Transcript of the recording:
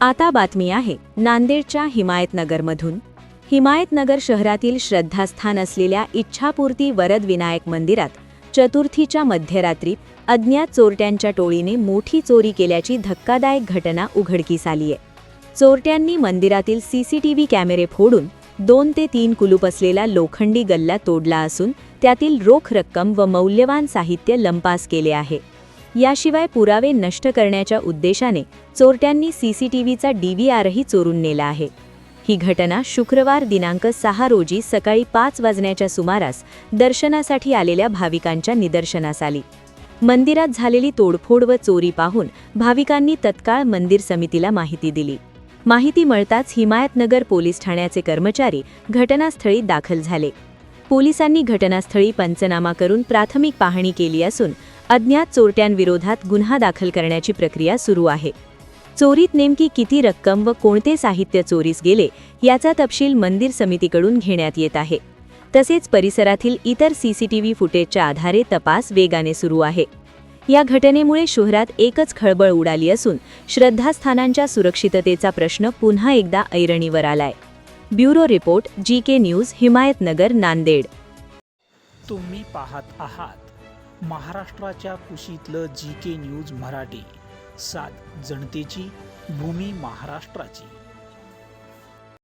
आता बातमी आहे नांदेडच्या हिमायतनगरमधून। हिमायतनगर शहरातील श्रद्धास्थान असलेल्या इच्छापूर्ती वरद विनायक मंदिरात चतुर्थीच्या मध्यरात्री अज्ञात चोरट्यांच्या टोळीने मोठी चोरी केल्याची धक्कादायक घटना उघडकीस आली आहे। चोरट्यांनी मंदिरातील सीसीटीव्ही कॅमेरे फोडून 2 ते 3 कुलूप असलेला लोखंडी गल्ला तोडला असून त्यातील रोख रक्कम व मौल्यवान साहित्य लंपास केले आहे। याशिवाय पुरावे नष्ट करण्याच्या उद्देशाने चोरट्यांनी सीसीटीव्हीचा डीव्हीआरही चोरून नेला आहे। ही घटना शुक्रवार दिनांक 6 रोजी सकाळी 5 वाजण्याच्या सुमारास दर्शनासाठी आलेल्या भाविकांच्या निदर्शनास आली। मंदिरात झालेली तोडफोड व चोरी पाहून भाविकांनी तत्काळ मंदिर समितीला माहिती दिली। माहिती मिळताच हिमायतनगर पोलीस ठाण्याचे कर्मचारी घटनास्थळी दाखल झाले। पोलिसांनी घटनास्थळी पंचनामा करून प्राथमिक पाहणी केली असून अज्ञात चोरट्यांविरोधात गुन्हा दाखल करण्याची प्रक्रिया सुरू आहे। चोरीत नेमकी किती रक्कम व कोणते साहित्य चोरीस गेले याचा तपशील मंदिर समितीकडून घेण्यात येत आहे। तसेच परिसरातील इतर सीसीटीव्ही फुटेजच्या आधारे तपास वेगाने सुरू आहे। या घटनेमुळे शहरात एकच खळबळ उडाली असून श्रद्धास्थानांच्या सुरक्षिततेचा प्रश्न पुन्हा एकदा ऐरणीवर आलाय। Bureau report GK news Himayatnagar Nanded. तुम्ही पाहत आहात महाराष्ट्राच्या कुशीतलं जीके न्यूज मराठी, सात जनतेची भूमी महाराष्ट्राची।